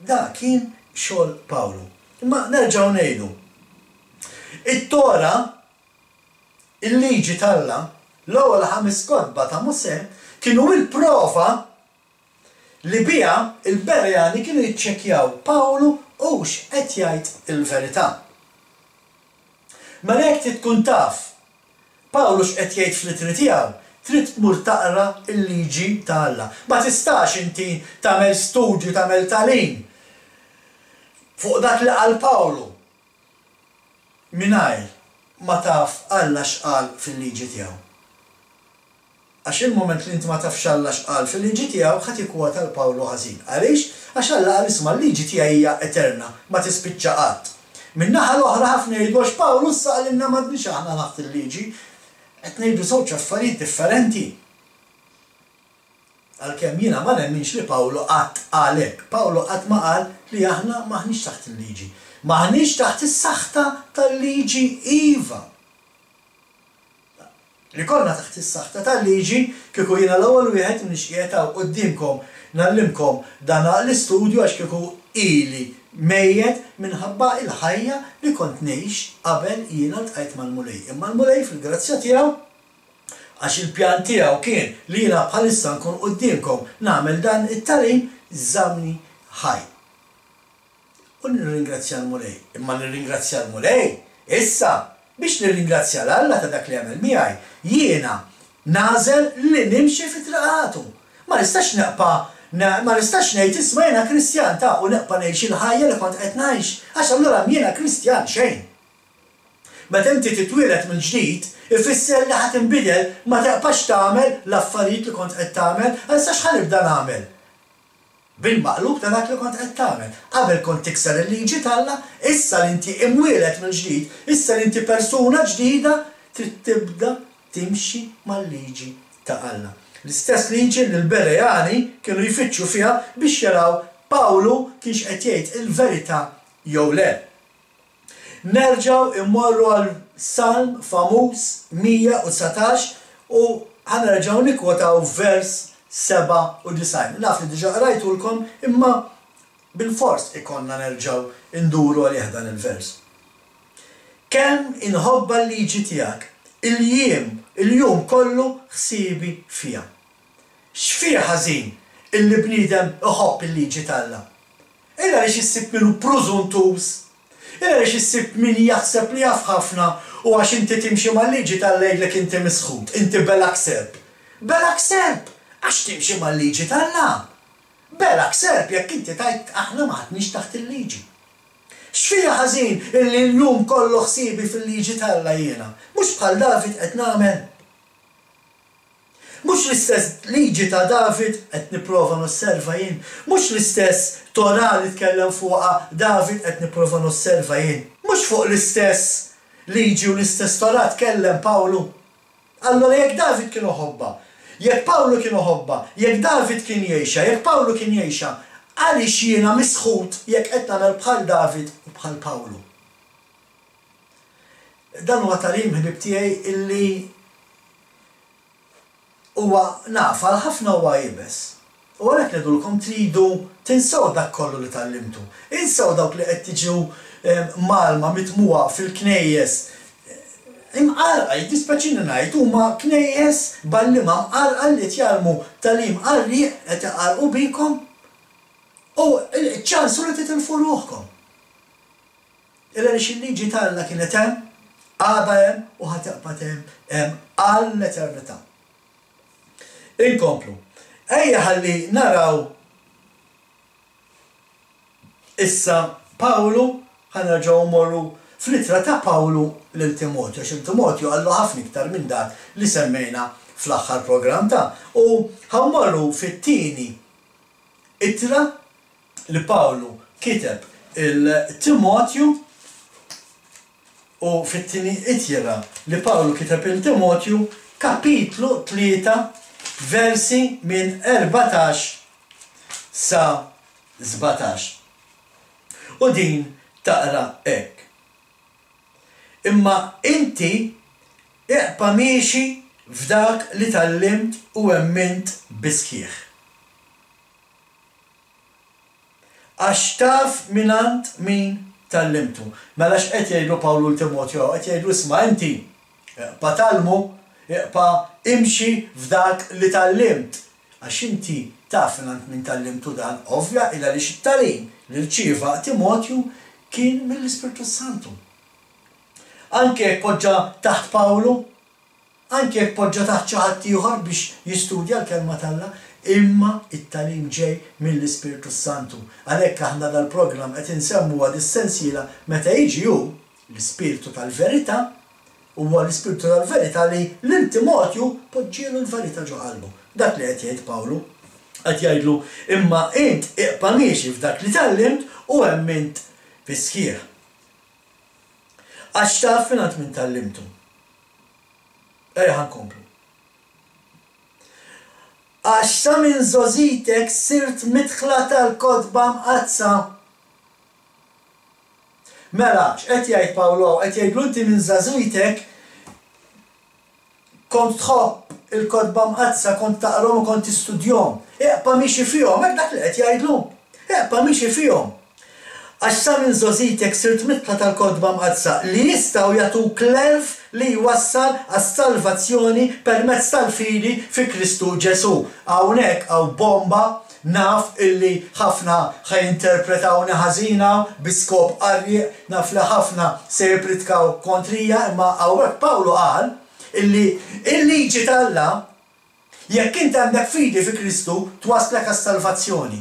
A: Da kien xogħol Pawlu. Imma nerġgħu ngħidu. It-Tora, il-liġi tal-la, l-ewwel 5 kodba ta' Mosè kienu il-prova li biha il-Bereani kienu jiċċekkjaw Pawlu hux qed jgħid il-verità. Mela jekk trid tkun taf Pawlu x'qed jgħid fl-itri tiegħu, trid tmur taqra l-liġi tal-Alla. Ma tistax inti tagħmel studju tagħmel tagħlim fuq dak li qal Pawlu mingħajr ma taf Alla x'qal fil-liġi tiegħu. Għax il-moment li inti ma tafx Alla x'qal fil-liġi tiegħu ħadd ikkwota l-Pawlu ħażin. Għaliex? Għax Alla qal isma' l-liġi tiegħi hija eterna, ma tispiċċa qatt. Min-naħa l-oħra ħafna jgħidu għax Pawlu issa qalilna m'għandniex aħna naħt il-liġi. Qed ngħidu żewġ affarijiet differenti. Għalkemm jiena ma nemminx li Pawlu qatt qal hekk. Pawlu qatt ma qal li aħna m'aħniex taħt il-liġi. M'aħniex taħt is-saħta tal-liġi iva. Li konna taħt is-saħta tal-liġi kieku jiena l-ewwel wieħed nixqiegħed hawn qudiemkom nallimkom dan l-istudju għax kieku ili mejjed minħabba il-ħajja li kont ngħix qabel jiena ltqajt mal-Mulej. Imma l-Mulej fil-grazzja tiegħu għax il-pjan tiegħu kien li jiena bħalissa nkun qudiemkom nagħmel dan it-tagħlim żammni ħaj. U nirringrazzja l-Mulej. Imma nirringrazzja l-Mulej issa biex nirringrazzja l-Alla ta' dak li għamel miegħi jiena nażel li nimxi fi traqatu. Ma nistax neqpa' ma nistax ngħid isma' jiena Kristjan ta' u neqpa' ngħix il-ħajja li kont qed ngħix, għax allura jiena Kristjan xejn. Meta inti titwieled mill-ġdid, ifisser li ħadd inbidel ma teqpax tagħmel l-affarijiet li kont qed tagħmel, issa x'ħanibda nagħmel? Bil-maqlub ta' dak li kont qed tagħmel. Qabel kont tikser il-liġi talla, issa li inti imwieled mill-ġdid, issa li inti persuna ġdida trid tibda timxi mal-liġi ta' Alla. L-istess liġi li l-Berejani kienu jfittxu fiha biex jaraw Pawlu kienx qed jgħid il-verità jew le. Nerġgħu immorru għal Salm famuż 119 u ħanerġgħu nikkwotaw vers 97. Naf li diġà qrajtulkom imma bil-fors ikonna nerġgħu induru għalih dan il-vers. Kemm inħobba l-liġi tiegħek, il-jum kollu ħsibi fiha. X'fih ħażin illi bniedem iħobb il-liġi talla? Illa li xissib minnu prużuntus, illa li xissib min jaħseb li jaf ħafna u għax inti timxi mal-liġi tal-lejl li inti misħut, inti belak serb. Belak serb, għax timxi mal-liġi tal-la. Belak serb, jekk inti tajt aħna maħtniex taħt il-liġi. X'fija ħażin illi l-jum kollu ħsibi fil-liġi talla jiena? Mhux bħal David qed nagħmel. Mhux l-istess liġi ta' David qed nipprova nosserva jien. Mhux l-istess Torah li tkellem fuqha David qed nipprova nosserva jien. Mhux fuq l-istess liġi u l-istess Torah tkellem Pawlu. Allora jekk David kienu ħobba, jekk Pawlu kienu ħobba, jekk David kien jgħixha, jekk Pawlu kien jgħixha, għaliex jiena misħut jekk qed nagħmel bħal David u bħal Pawlu. Dan huwa talim ħbib tiegħi illi huwa naf għal ħafna huwa jibes. U għalhekk ngħidulkom tridu tinsew dak kollu li tallimtu. Insew dawk li qed tiġu malma mitmuha fil-knejjes. Imqarqa jtispaċini ngħid huma knejjes ballima mqarqa li qed jarmu talim qarri qed iqarqu bikom. U ċansu li titilfu ruħkom. Illa li xil-liġi talla kienet hemm, għada hemm u ħatibqa' hemm għall-eternità. Inkomplu. Ejja ħalli naraw issa Pawlu ħanerġgħu mmorru fl-ittra ta' Pawlu lil Timotju, għax Timotju għallu ħafna iktar minn dak li semmejna fl-aħħar programm ta' u ħammorru fit-tieni ittra li Pawlu kiteb il-Timotju u fit-tieni ittra li Pawlu kiteb il-Timotju kapitlu 3 versi minn 14 sa 17. U din taqra hekk. Imma inti iqpa miexi f'dak li tallimt u emmint bisħieħ. Għax taf minant min tallimtu. Mela x'qed jgħidu Pawlu l-Timotju, qed jgħidu isma' inti iqpa talmu, iqpa imxi f'dak li tallimt. Għax inti taf minant min tallimtu dan, ovvja illa li x-talim li rċieva Timotju kien mill-Ispiritu Santu. Anke jekk poġġa taħt Pawlu, anke jekk poġġa taħt xi ħadd ieħor biex jistudja l-kelma talla, imma it-talim ġej mill-Ispiritu Santu. Għalhekk aħna dal-programm qed insemmuha dis-sensiela meta jiġi hu l-Ispiritu tal-Verità huwa l-Ispiritu tal-Verità li lil Timotju poġġielu l-verità ġo qalbu. Dak li qed jgħid Pawlu qed jgħidlu imma int iqpa miexi f'dak li tallimt u emmint bisħieħ. Għax taf minant min tallimtu. Ejja ħankomplu. Għax sa minn żożitek sirt midħla tal-kodba mqazza. Mela, x'qed jgħid Pawlu, qed jgħidlu inti minn żagħżujtek kont tħobb il-kodba mqazza, kont taqrom u kont tistudjhom. Iqpa miexi fihom, hekk dak li qed jgħidlu. Iqpa miexi fihom. Għax sa minn żożitek sirt midħla tal-kodba mqazza li jistgħu jagħtuk l-elf li jwassal għas-salvazzjoni permezz tal-fidi fi Kristu Ġesu. Hawnhekk hawn bomba naf illi ħafna ħajinterpretawni ħażina biskop qarri, naf li ħafna se jipritkaw kontrija, imma hawnhekk Pawlu qal illi il-liġi talla Jekk inti għandek fidi fi Kristu, twaslek għas-salvazzjoni.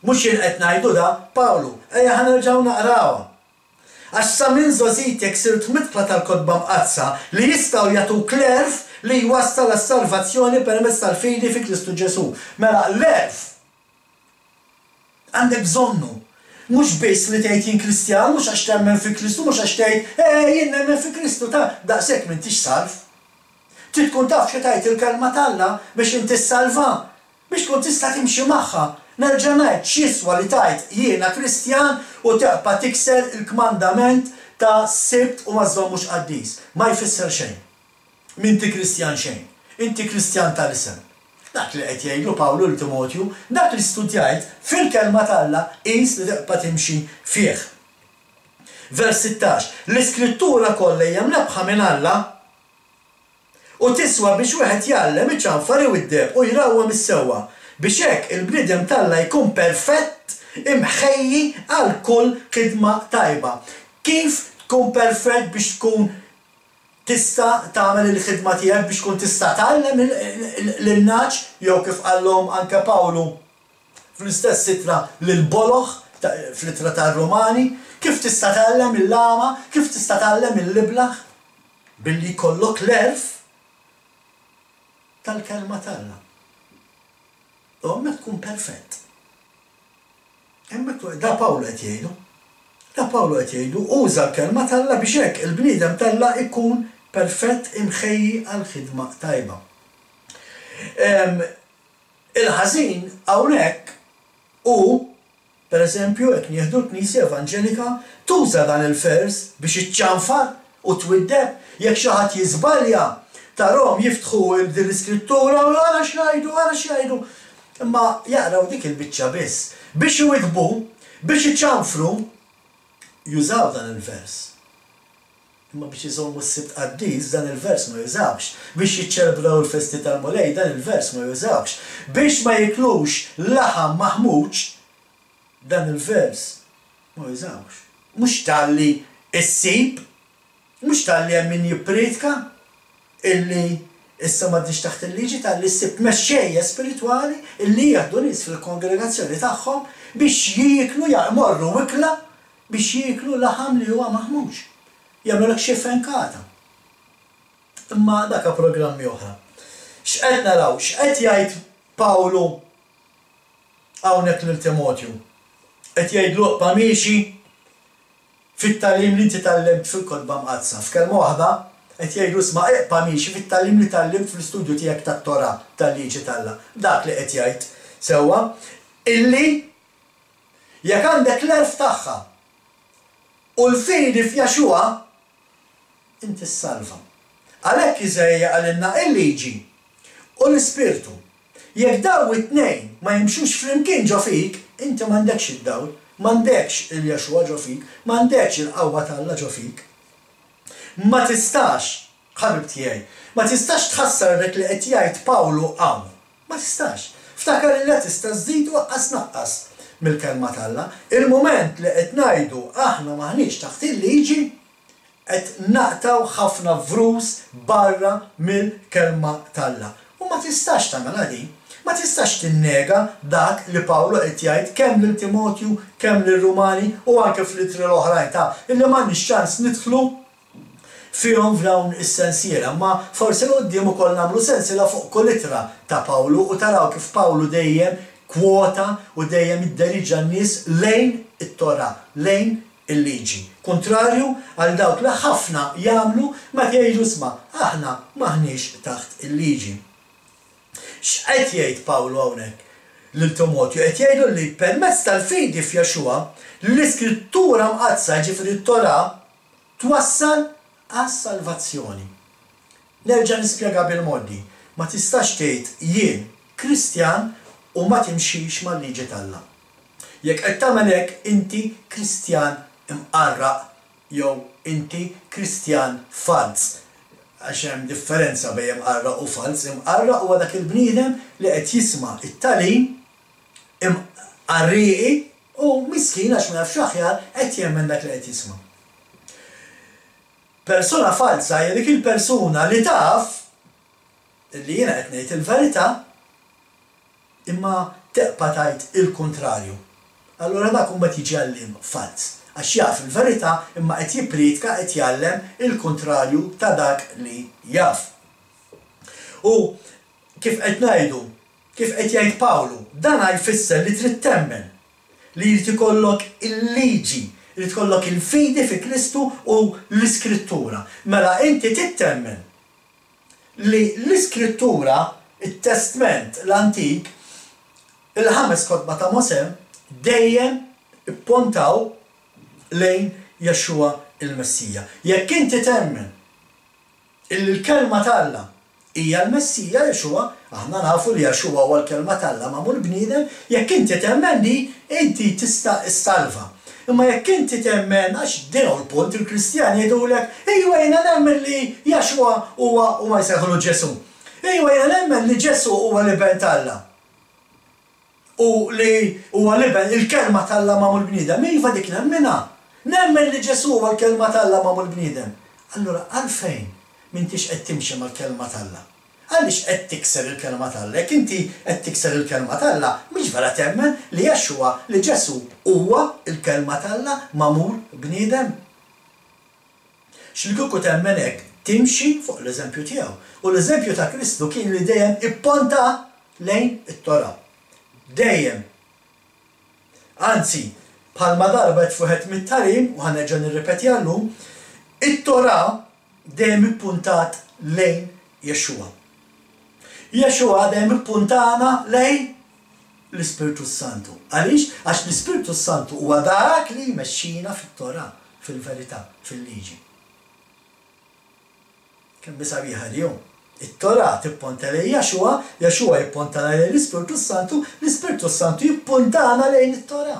A: Mhux jien qed ngħidu da, Pawlu, ejja ħanerġgħu naqrawha. Għax sa minn żożitek sirt mitqla tal-kodba mqazza li jistgħu jagħtuk l-erf li jwassal għas-salvazzjoni permezz tal-fidi fi Kristu Ġesu. Mela l-erf għandek bżonnu. Mhux biss li tgħid jien Kristjan, mhux għax temmen fi Kristu, mhux għax tgħid jien nemmen fi Kristu daqshekk m'intix salv. Trid tkun taf xi tgħid il-kelma t'Alla biex inti ssalva, biex tkun tista' timxi magħha. Nerġa' ngħid x'jiswa li tgħid jiena Kristjan u teqpa' tikser il-kmandament ta' Sibt u ma żommux qaddis. Ma jfisser xejn. M'inti Kristjan xejn. Inti Kristjan tal-isem. Dak li qed jgħidlu Pawlu l Timotju, dak li studjajt fil-kelma t'Alla qis li teqpa' timxi fih. Vers 16. L-Iskrittura kollha hija mnebħa minn Alla u tiswa biex wieħed jgħallem iċ-ċanfar u id-deb u jrawha mis-sewwa biex hekk il-bniedem t'Alla jkun perfett imħejji għal kull ħidma tajba. Kif tkun perfett biex tkun tista' tagħmel il-ħidma tiegħek biex tkun tista' tgħallem lin-naċ jew kif qallhom anke Pawlu fl-istess ittra lil Boloħ fl-ittra tar-Rumani, kif tista' tgħallem il-lama, kif tista' tgħallem il-liblaħ billi jkollok l-erf tal-kelma t'Alla. U hemmhekk tkun perfett. Hemmhekk da Pawlu qed jgħidu. Da Pawlu qed jgħidu uża l-kelma t'Alla biex hekk il-bniedem t'Alla jkun perfett imħejji għal ħidma tajba. Il-ħażin hawnhekk u pereżempju hekk nieħdu l-Knisja Evanġelika tuża dan il-vers biex iċċanfar u twiddeb jekk xi ħadd jiżbalja tarahom jiftħu din l-Iskrittura u ara x'jgħidu. Imma jaqraw dik il-biċċa biss. Biex iwitbu, biex iċċanfru, jużaw dan il-vers. Imma biex iżommu s-Sibt qaddis dan il-vers ma jużawx. Biex jiċċelebraw il-festi tal-Mulej dan il-vers ma jużawx. Biex ma jiklux laħam maħmuġ dan il-vers ma jużawx. Mhux talli issib, mhux talli hemm min jippretka illi issa m'għaddix taħt il-liġi talli ssib mexxejja spiritwali illi jieħdu nies fil-kongregazzjoni tagħhom biex jieklu jmorru wikla biex jieklu laħam li huwa maħmuġ. Jagħmlulek xi fenkata. Imma dak programmi oħra. X'qed naraw, x'qed jgħid Pawlu hawnhekk lil Timotju? Qed jgħidlu oqba miexi fit-tagħlim li inti tallimt fil-kotba mqazza. F'kelma waħda qed jgħidu isma' eqpa' miexi fit-tagħlim li tallimt fl-istudju tiegħek tat-Tora tal-liġi t'Alla. Dak li qed jgħid sewwa illi jekk għandek l-erf tagħha u l-fidi f'Jaxua inti s-salva. Għalhekk Iżejja għalilna il-liġi u l-ispirtu. Jekk daw it-tnejn ma jimxux flimkien ġo fik, inti m'għandekx id-dawl, m'għandekx il-Jaxua ġo fik, m'għandekx il-qawwa t'Alla ġo fik. Ma tistax, ħabib tiegħi, ma tistax tħassar dak li qed jgħid Pawlu hawn. Ma tistax. Ftakar li tista' żżid u qqas naqqas mill-kelma t'Alla. Il-mument li qed ngħidu aħna maħniex taħt il-liġi qed naqtaw ħafna vrus barra mill-kelma t'Alla. U ma tistax tagħmel din. Ma tistax tinnega dak li Pawlu qed jgħid kemm lil Timotju, kemm lir-Rumani u anke fl-ittra l-oħrajn ta' illi m'għandniex ċans nidħlu fihom f'dawn is-sensiela, ma forsi l-qudiem ukoll nagħmlu sensiela fuq kull ittra ta' Pawlu u taraw kif Pawlu dejjem kwota u dejjem iddiriġġa n-nies lejn it-Tora, lejn il-liġi. Kontrarju għal dawk li ħafna jagħmlu ma jgħidu isma' aħna maħniex taħt il-liġi. X'qed jgħid Pawlu hawnhekk lil Timotju? Qed jgħidu li permezz tal-fidi f'Jaxua l-Iskrittura mqazza ġifieri t-Tora twassal għas-salvazzjoni. Nerġa' nispjega bil-modi. Ma tistax tgħid jien Kristjan u ma timxix mal-liġi t'Alla. Jekk qed tagħmel hekk inti Kristjan imqarraq jew inti Kristjan fals. Għax hemm differenza bejn imqarraq u fals. Imqarraq huwa dak il-bniedem li qed jisma' it-tagħlim imqarrieqi u miskin għax ma nafx aħjar qed jemmen dak li qed jisma'. Persuna falsa hija dik il-persuna li taf li jiena qed ngħid il-verità imma teqpa' tgħid il-kontrarju. Allura dak imbagħad jiġi għalliem fals. Għax jaf il-verità imma qed jippritka qed jgħallem il-kontrarju ta' dak li jaf. U kif qed ngħidu, kif qed jgħid Pawlu, dan jfisser li trid temmen li jrid ikollok il-liġi, jrid ikollok il-fidi fi Kristu u l-Iskrittura. Mela inti tittemmen li l-Iskrittura, it-Testament l-Antik, il-5 kotba ta' Mosè dejjem ippontaw lejn Jexxua il-Messija. Jekk inti temmen il-kelma tal-Alla hija l-Messija Jexxua, aħna nafu li Jexxua huwa l-kelma tal-Alla magħmul bniedem, jekk inti temmen li inti tista' issalva. Imma jekk inti temmen għax din l-punt il-Kristjani jgħidulek, ejwa jiena nemmen li Jexxua huwa jsejħulu Ġesu. Ejwa jiena nemmen li Ġesu huwa l-ibn tal-Alla. U li huwa l-ibn il-kelma tal-Alla magħmul bniedem. Iva dik nemminha. Nemmen li Ġesu huwa l-kelma tal-Alla magħmul bniedem. Allura għalfejn m'intix qed timxi mal-kelma tal-Alla? Għaliex qed tikser il-kelma tal-Alla? Jekk inti qed tikser il-kelma tal-Alla, mhix vera temmen li Jexxua li Ġesu huwa il-kelma tal-Alla magħmul bniedem. X'il-kieku temmen hekk timxi fuq l-eżempju tiegħu. U l-eżempju ta' Kristu kien li dejjem ipponta lejn it-Tora. Dejjem. Anzi, bħalma darba tfuħet mit-tarim, u ħanerġa' nirrepeti llum, it-Tora dejjem ippuntat lejn Jexxua. Jexxua dejjem ippuntana lejn l-Ispiritu Santu. Għaliex? Għax l-Ispiritu Santu huwa dak li jmexxina fit-Tora, fil-verità, fil-liġi. Kemm sabiħa l-jum. It-Tora tipponta lejn Jexxua, Jexxua jippuntana lejn l-Ispiritu Santu, l-Ispiritu Santu jippuntana lejn it-Tora.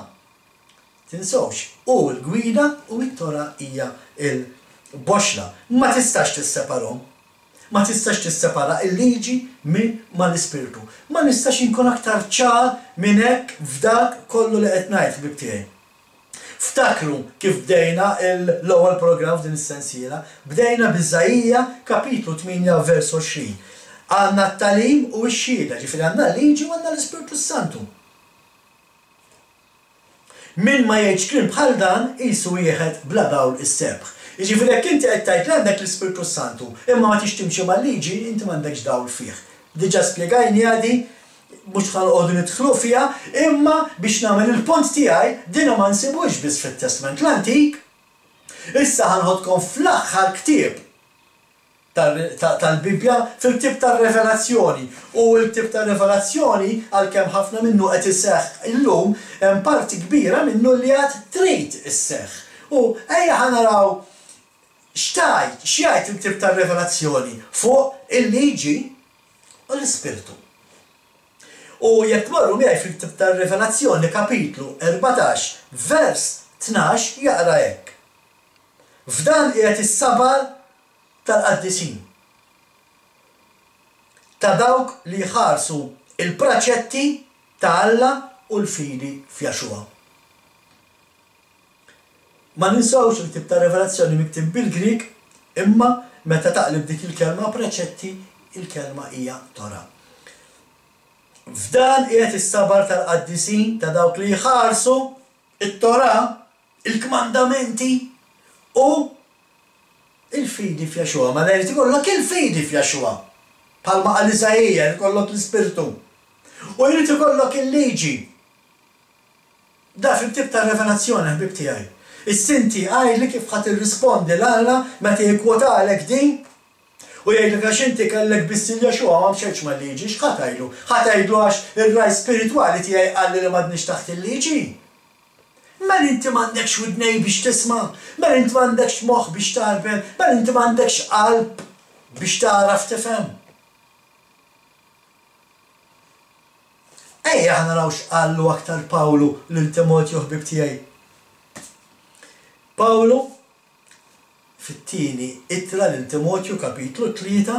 A: Tinsewx, u l-gwida u it-Tora hija il-boxla. Ma tistax tisseparhom. Ma tistax tissepara il-liġi minn mal-Ispiritu. Ma nistax inkun aktar ċar minn hekk f'dak kollu li qed ngħid fil-bib tiegħi. Ftakru kif bdejna l-ewwel programm f'din is-sensiela, bdejna b'Iżajija kapitlu 8 vers 20. Għandna t-talim u x-xhieda, ġifieri għandna l-liġi u għandna l-Ispiritu Santu. Min ma jgħidx kliem bħal dan qisu wieħed bla dawl is-sebħ. Jiġifieri jekk inti qed tgħid li għandek l-Ispiritu Santu, imma ma tix timxi mal-liġi, inti m'għandekx dawl fih. Diġà spjegajni għadi, mhux ħanqogħdu nidħlu fiha, imma biex nagħmel il-punt tiegħi din ma nsibux biss fit-Testament l-Antik. Issa ħanħodkom fl-aħħar ktieb tal-Bibja fil-ktieb tar-Revelazzjoni. U l-ktieb tar-Revelazzjoni għalkemm ħafna minnu qed iseħħ illum hemm parti kbira minnu li għad trid isseħħ. U ejja ħanaraw x'jgħid il-ktieb tar-Revelazzjoni fuq il-liġi u l-Ispirtu. U jekk tmorru miegħi fil-ktieb tar-Revelazzjoni kapitlu 14 vers 12 jaqra hekk. F'dan qiegħed is-sabar tal-qaddisin. Ta' dawk li jħarsu il-praċetti ta' Alla u l-fidi f'Jexxua. Ma ninsawx il-ktieb ta' Revelazzjoni miktib bil-Grik, imma meta taqlib dik il-kelma praċetti, il-kelma hija Tora. F'dan qiegħed is-sabar tal-qaddisin ta' dawk li jħarsu it-Tora, il-kmandamenti u il-fidi f'Jexxua. Ma jrid ikollok il-fidi f'Jexxua. Bħalma qal Iżajija jrid ikollok l-Ispirtu. U jrid ikollok il-liġi. Da fil-ktieb ta' Revelazzjoni ħbib tiegħi. Is-sinti għajli kif ħadd irrispondi l-Alla meta jikkwotalek din u jgħidlek għax inti kellek biss il-Jexxua ma mxejtx mal-liġi, x'ħadd tgħidlu? Ħadd tgħidlu għax ir-raj spiritwali tiegħi qalli li m'għadniex taħt il-liġi? Mela inti m'għandekx widnej biex tisma', mela inti m'għandekx moħħ biex tarbel, mela inti m'għandekx qalb biex taraf tifhem. Ejja ħana naraw x'qallu aktar Pawlu lil Timotju ħbib tiegħi. Pawlu fit-tieni ittra lil Timotju kapitlu 3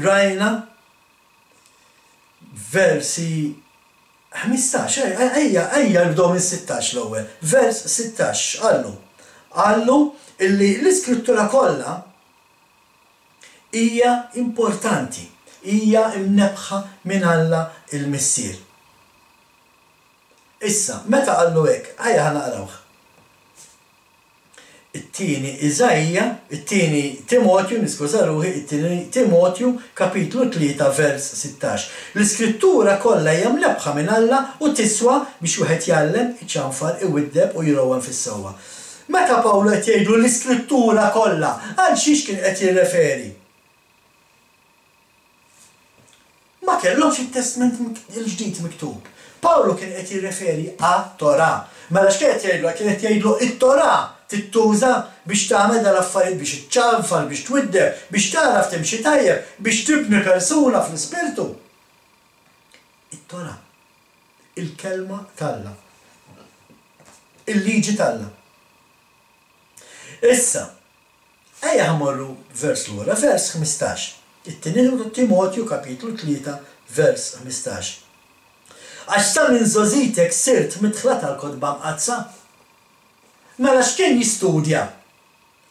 A: rajna versi 15, ejja nibdew minn 16 l-ewwel. Vers 16 għallu illi l-Iskrittura kollha hija importanti, hija mnebħa minn Alla il-Missier. Issa, meta qallu hekk, ħajja ħanaqrawh. It-tieni Iżajja, it-tieni Timotju, niskuża ruħi, it-tieni Timotju kapitlu 3 vers 16. L-iskrittura kollha hija mnebħa minn Alla u tiswa biex wieħed jgħallem, iċċanfar, iwiddeb u jirowwan fis-sewwa. Meta Pawlu qed jgħidu l-iskrittura kollha, għal xiex kien qed jirreferi? Ma kellhomx it-Testament il-ġdid miktub. Pawlu kien qed jirreferi għat-Torà. Mela x'kien qed jgħidlu? Kien qed jgħidlu it-Torà tittuża biex tagħmel dal-affarijiet biex iċċanfar, biex twiddeb, biex taraf timxi tajjeb, biex tibni persuna fl-ispirtu. It-Torà, il-kelma talla, il-liġi talla. Issa, ejja ħamorru vers l-ura, vers 15. It-tieni Timotju kapitlu 3 vers 15. Għax sa minn żożitek sirt midħla tal-kodba mqazza. Mela x'kien jistudja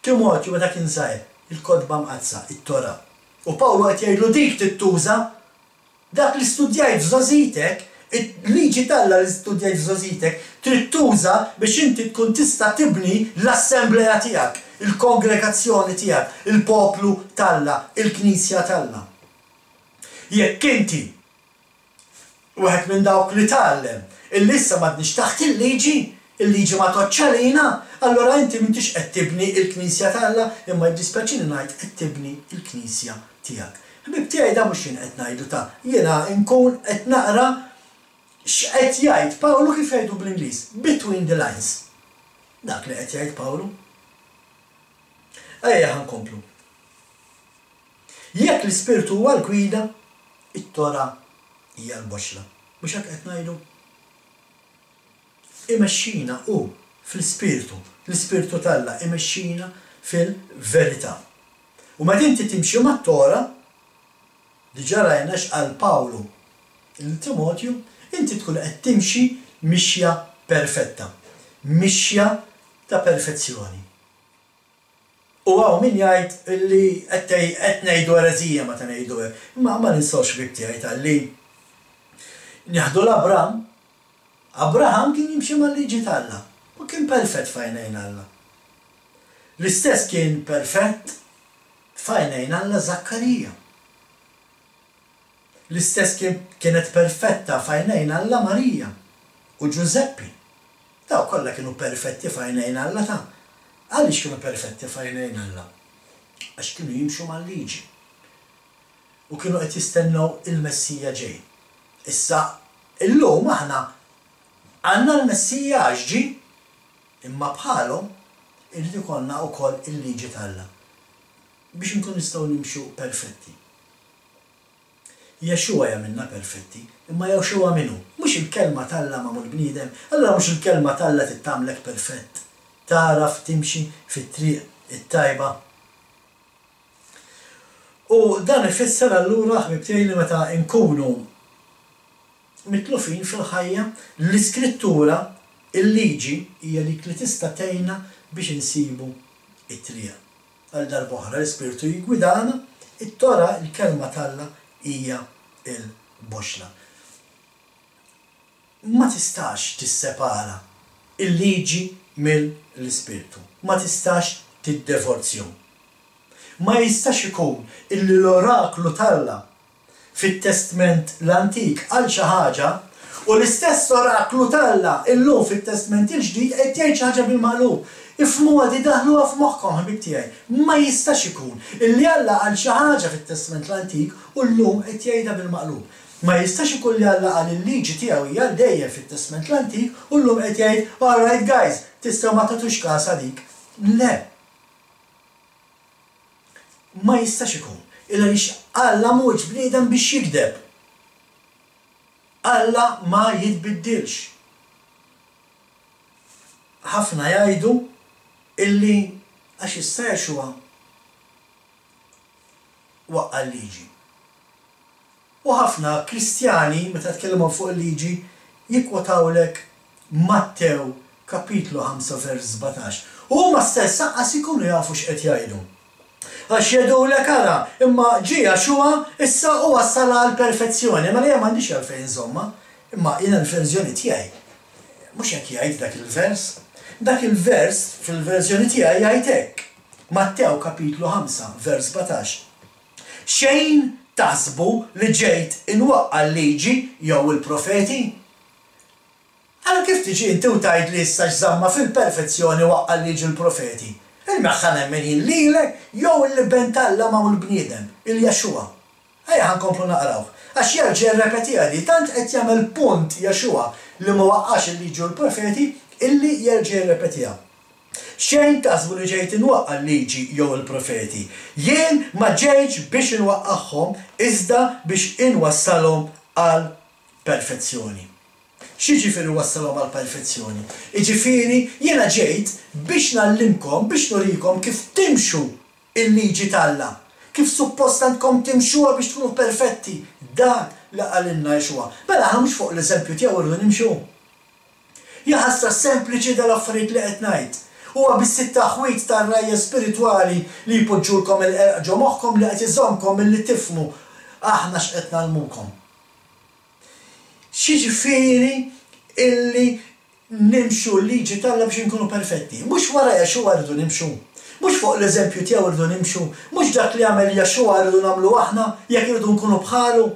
A: Timotju meta kien żgħir il-kodba mqazza, it-Torà. U Pawlu qed jgħidlu dik tittuża dak li studjajt f'żożitek, il-liġi talla li studjajt f'żożitek trid tuża biex inti tkun tista' tibni l-assembleja tiegħek, il-kongregazzjoni tiegħek, il-poplu talla, il-Knisja talla. Jekk inti wieħed minn dawk li tgħallem illi issa m'għadniex taħt il-liġi ma toċċalina, allora inti m'intix qed tibni il-Knisja talla, imma jiddispjaċini ngħid qed tibni il-Knisja tiegħek. Ħbib tiegħi da mhux jien qed ngħidu ta' jiena nkun qed naqra x'qed jgħid Pawlu kif jgħidu bl-Ingliż, between the lines. Dak li qed jgħid Pawlu. Ejja ħankomplu. Jekk l-Ispirtu huwa l-gwida, it-Torà hija l-boxla. Mhux hekk qed ngħidu? Imexxina hu fl-Ispirtu, l-Ispirtu talla imexxina fil-verità. U meta inti timxi mat-Torà, diġà rajna x'qal Pawlu il-Timotju, inti tkun qed timxi mixja perfetta, mixja ta' perfezzjoni. U għaw min jgħid li qed ngħidu ereżija meta ngħidu hekk, imma ma ninsawx bib tiegħi talli nieħdu l-Abraham. Abraham kien jimxi mal-liġi talla, u kien perfett f'għajnejn Alla. L-istess kien perfett f'għajnejn Alla Zakkarija. L-istess kienet perfetta f'għajnejn Alla Marija u Giuseppi. Daw kollha kienu perfetti f'għajnejn Alla ta'. Għaliex kienu perfetti f'għajnejn Alla? Għax kienu jimxu mal-liġi. U kienu qed jistennew il-Messija ġej. Issa illum aħna għandna l-Messija ġi, imma bħalhom irid ikollna wkoll il-liġi talla biex nkun nistgħu nimxu perfetti. Jexuwa jagħmilna perfetti, imma Jexuwa minnu. Mhux il-kelma talla magħmul bniedem, allura mhux il-kelma talla tittamlek perfett. Taraf timxi fit-triq it-tajba. U dan ifisser allura ħbib tiegħi li meta nkunu mitlufin fil-ħajja, l-iskrittura, il-liġi hija dik li tista' tgħinna biex insibu it-triq. Għal darb'oħra l-Ispirtu jigwidana, it-Torà il-kelma talla hija il-boxla. Ma tistax tissepara il-liġi mill-Ispirtu. Ma tistax tiddivorzju. Ma jistax ikun illi l-oraklu talla fit-Testament l-Antik għal xi ħaġa u l-istess oraklu talla illum fit-Testament il-ġdid qed jgħid xi ħaġa bil-maqlub. Ifhmuha di daħluha f'moħħkom ħbib tiegħi. Ma jistax ikun illi Alla għal xi ħaġa fit-Testament l-Antik u llum qed jgħidha bil-maqlub. Ma jistax ikun li Alla għal il-liġi tiegħu hija dejjem fit-Testament l-Antik u llum qed jgħid all right guys, tistgħu ma tagħtux każ dik. Le. Ma jistax ikun. Illa lix Alla mhuwiex bniedem biex jikdeb. Alla ma jitbiddilx. Ħafna jgħidu illi għax issa Jexuwa waqqa l-liġi. U ħafna Kristjani meta tkellmu fuq il-liġi jikkwotawlek Mattew kapitlu 5 vers 17. U huma stess aqqas ikunu jafu x'qed jgħidu. Għax jedulek ara, imma ġie Jaxua issa u wassala għall-perfezzjoni, ma li m'għandix għalfejn insomma, imma jiena l-verżjoni tiegħi mhux hekk jgħid dak il-vers. Dak il-vers fil-verżjoni tiegħi jgħid hekk. Mattew kapitlu 5, vers 17. Xejn taħsbu li ġejt inwaqqa l-liġi jew il-profeti? Għal kif tiġi inti u tgħid li issa x'żamma fil-perfezzjoni waqqa l-liġi l-profeti? Il-meħħa nemmen lilek jew il-liben tal-lama u l-bniedem, il-Jaxua. Ejja ħankomplu naqraw. Għax jerġa' jirrepetiha di tant qed jagħmel punt Jaxua li ma waqqax il-liġi u l-profeti illi jerġa' jirrepetiha. Xejn taħsbu li ġejt inwaqqa l-liġi jew il-profeti. Jien ma ġejtx biex inwaqqagħhom iżda biex inwassalhom għal perfezzjoni. X'jiġifieri wassalhom għal perfezzjoni? Jiġifieri jiena ġejt biex nallimkom, biex nurikom kif timxu il-liġi tal-Alla. Kif suppost għandkom timxuha biex tkunu perfetti. Dak li qalilna Jaxua. Mela aħna mhux fuq l-eżempju tiegħu rridu nimxu. Jaħasra sempliċi dal-affarijiet li qed ngħid. Huwa bis-sitt taħwit tar-rajja spiritwali li jpoġġulkom il-ġo moħħkom li qed iżommkom milli tifhmu aħna x'qed nagħlmukom. X'jiġifieri illi nimxu l-liġi tal-Alla biex inkunu perfetti. Mhux wara Jaxua rridu nimxu. Mhux fuq l-eżempju tiegħu rridu nimxu. Mhux dak li għamel Jaxua rridu nagħmlu aħna jekk irridu nkunu bħalu.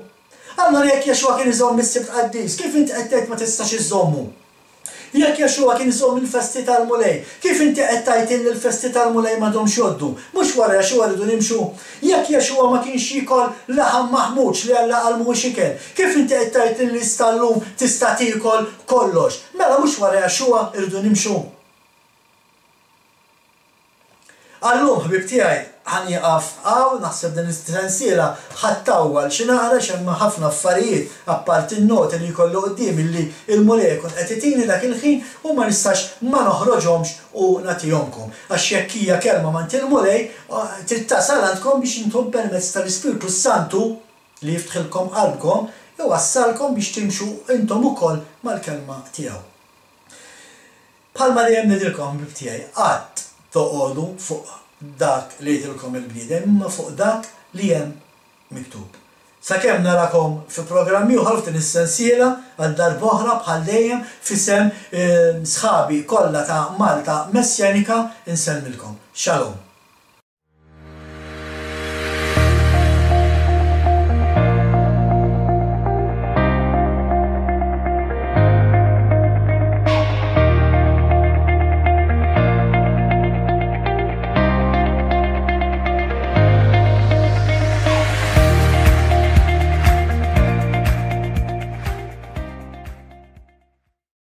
A: Allora jekk Jaxua kien iżomm is-sibt qaddis, kif inti qed tgħid ma tistax iżommu? Jekk Jaxua kien iżomm il-festi tal-mulej, kif inti qed tgħid li l-festi tal-mulej m'għadhomx jgħoddu? Mhux wara Jaxua rridu nimxu. Jekk Jaxua ma kienx jikol laħam maħmud li Alla qalmu mhux ikel, kif inti qed tgħid li stallum tista' tiekol kollox? Mela mhux wara Jaxua rridu nimxu. Allum ħbib tiegħi ħanieqaf hawn naħseb din is-sensiela ħattawwal xi naqra x'hemm ħafna affarijiet apparti n-noti li jkollu quddiem illi l-mulekun qed itini dak il-ħin u ma nistax ma noħroġhomx u nagħtihomkom. Għax jekk hija kelma mant il-mulej trid tasal għandkom biex intom permezz tal-Ispiritu Santu li jiftħilkom qalbkom iwassalkom biex timxu intom ukoll mal-kelma tiegħu. Bħalma li hemm nidilkom ħbib tiegħi qatt toqgħodu fuq dak li jgħidilkom il-bniedem imma fuq dak li hemm miktub. Sakemm narakom fi programmi oħra f'din is-sensiela għal darba oħra bħal dejjem f'isem sħabi kollha ta' Malta Messjanika insellmilkom. Shalom.